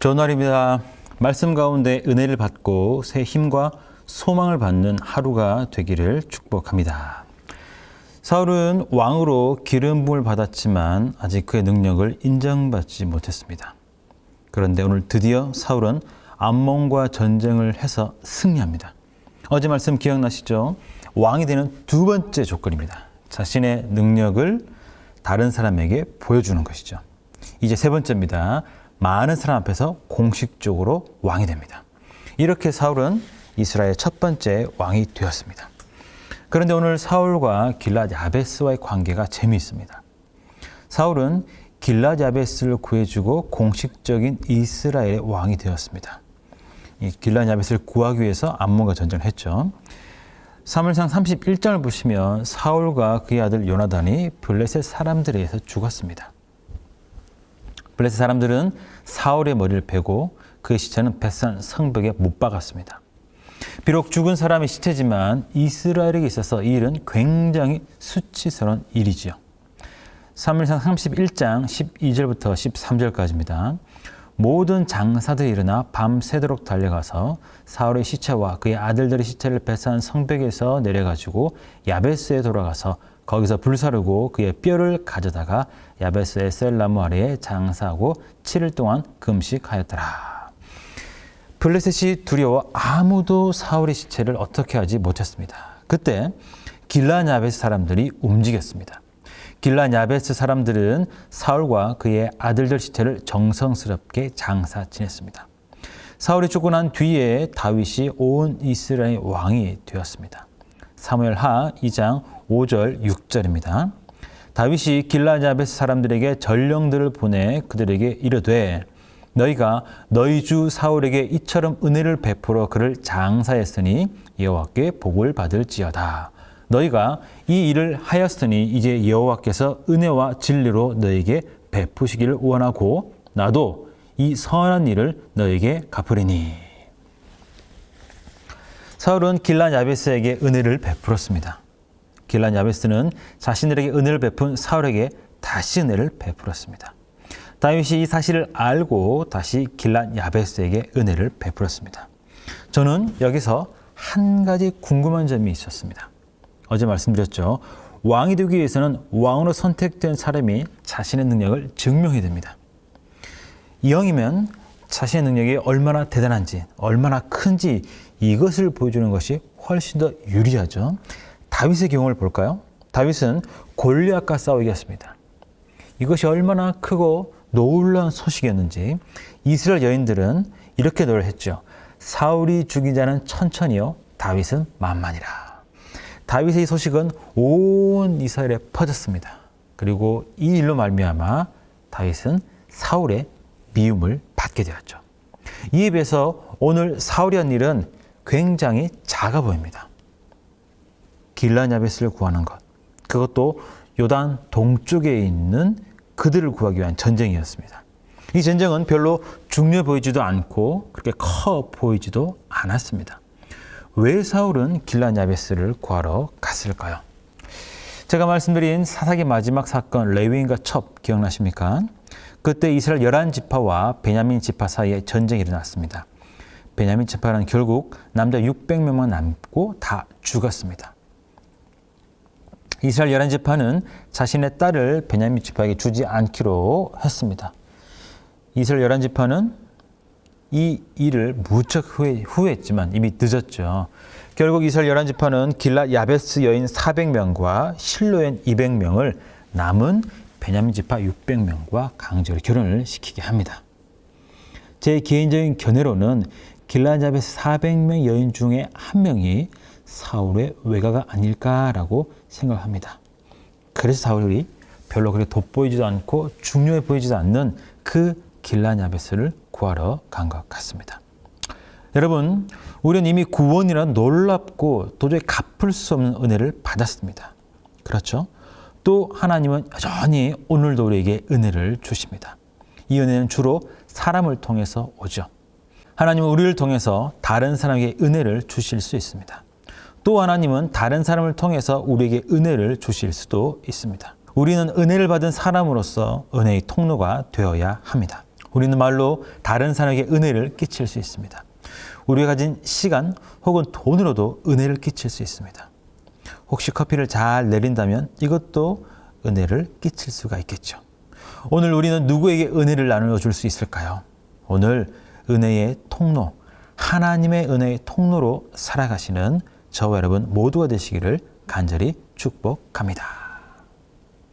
좋은 날입니다. 말씀 가운데 은혜를 받고 새 힘과 소망을 받는 하루가 되기를 축복합니다. 사울은 왕으로 기름 부음을 받았지만 아직 그의 능력을 인정받지 못했습니다. 그런데 오늘 드디어 사울은 암몬과 전쟁을 해서 승리합니다. 어제 말씀 기억나시죠? 왕이 되는 두 번째 조건입니다. 자신의 능력을 다른 사람에게 보여주는 것이죠. 이제 세 번째입니다. 많은 사람 앞에서 공식적으로 왕이 됩니다. 이렇게 사울은 이스라엘 첫 번째 왕이 되었습니다. 그런데 오늘 사울과 길랏 야베스와의 관계가 재미있습니다. 사울은 길랏 야베스를 구해주고 공식적인 이스라엘의 왕이 되었습니다. 이 길랏 야베스를 구하기 위해서 암몬과 전쟁을 했죠. 사무엘상 31장을 보시면 사울과 그의 아들 요나단이 블레셋 사람들에 의해서 죽었습니다. 블레셋 사람들은 사울의 머리를 베고 그의 시체는 벳산 성벽에 못 박았습니다. 비록 죽은 사람의 시체지만 이스라엘에게 있어서 이 일은 굉장히 수치스러운 일이지요. 사무엘상 31장 12절부터 13절까지입니다. 모든 장사들이 일어나 밤새도록 달려가서 사울의 시체와 그의 아들들의 시체를 벳산 성벽에서 내려가지고 야베스에 돌아가서 거기서 불사르고 그의 뼈를 가져다가 야베스의 셀나무 아래에 장사하고 7일 동안 금식하였더라. 블레셋이 두려워 아무도 사울의 시체를 어떻게 하지 못했습니다. 그때 길랏 야베스 사람들이 움직였습니다. 길랏 야베스 사람들은 사울과 그의 아들들 시체를 정성스럽게 장사 지냈습니다. 사울이 죽고 난 뒤에 다윗이 온 이스라엘 왕이 되었습니다. 사무엘하 2장 5절 6절입니다. 다윗이 길랏 야베스 사람들에게 전령들을 보내 그들에게 이르되 너희가 너희 주 사울에게 이처럼 은혜를 베풀어 그를 장사했으니 여호와께 복을 받을지어다. 너희가 이 일을 하였으니 이제 여호와께서 은혜와 진리로 너희에게 베푸시기를 원하고 나도 이 선한 일을 너희에게 갚으리니. 사울은 길랏 야베스에게 은혜를 베풀었습니다. 길랏 야베스는 자신들에게 은혜를 베푼 사울에게 다시 은혜를 베풀었습니다. 다윗이 이 사실을 알고 다시 길랏 야베스에게 은혜를 베풀었습니다. 저는 여기서 한 가지 궁금한 점이 있었습니다. 어제 말씀드렸죠. 왕이 되기 위해서는 왕으로 선택된 사람이 자신의 능력을 증명해야 됩니다. 이왕이면 자신의 능력이 얼마나 대단한지, 얼마나 큰지 이것을 보여주는 것이 훨씬 더 유리하죠. 다윗의 경우를 볼까요? 다윗은 골리앗과 싸워 이겼습니다. 이것이 얼마나 크고 놀라운 소식이었는지 이스라엘 여인들은 이렇게 노래했죠. 사울이 죽인 자는 천천히요, 다윗은 만만이라. 다윗의 이 소식은 온 이스라엘에 퍼졌습니다. 그리고 이 일로 말미암아 다윗은 사울의 미움을 받게 되었죠. 이에 비해서 오늘 사울이 한 일은 굉장히 작아 보입니다. 길랏 야베스를 구하는 것, 그것도 요단 동쪽에 있는 그들을 구하기 위한 전쟁이었습니다. 이 전쟁은 별로 중요해 보이지도 않고 그렇게 커 보이지도 않았습니다. 왜 사울은 길랏 야베스를 구하러 갔을까요? 제가 말씀드린 사사기 마지막 사건 레위인과 첩 기억나십니까? 그때 이스라엘 11지파와 베냐민 지파 사이에 전쟁이 일어났습니다. 베냐민 지파는 결국 남자 600명만 남고 다 죽었습니다. 이스라엘 11지파는 자신의 딸을 베냐민 지파에게 주지 않기로 했습니다. 이스라엘 11지파는 이 일을 무척 후회했지만 이미 늦었죠. 결국 이스라엘 11지파는 길랏 야베스 여인 400명과 실로 여인 200명을 남은 베냐민 지파 600명과 강제로 결혼을 시키게 합니다. 제 개인적인 견해로는 길랏 야베스 400명 여인 중에 한 명이 사울의 외가가 아닐까라고 생각합니다. 그래서 사울이 별로 그렇게 돋보이지도 않고 중요해 보이지도 않는 그 길랏 야베스를 구하러 간 것 같습니다. 여러분, 우리는 이미 구원이란 놀랍고 도저히 갚을 수 없는 은혜를 받았습니다. 그렇죠? 또 하나님은 여전히 오늘도 우리에게 은혜를 주십니다. 이 은혜는 주로 사람을 통해서 오죠. 하나님은 우리를 통해서 다른 사람에게 은혜를 주실 수 있습니다. 또 하나님은 다른 사람을 통해서 우리에게 은혜를 주실 수도 있습니다. 우리는 은혜를 받은 사람으로서 은혜의 통로가 되어야 합니다. 우리는 말로 다른 사람에게 은혜를 끼칠 수 있습니다. 우리가 가진 시간 혹은 돈으로도 은혜를 끼칠 수 있습니다. 혹시 커피를 잘 내린다면 이것도 은혜를 끼칠 수가 있겠죠. 오늘 우리는 누구에게 은혜를 나누어 줄 수 있을까요? 오늘 은혜의 통로, 하나님의 은혜의 통로로 살아가시는 저와 여러분 모두가 되시기를 간절히 축복합니다.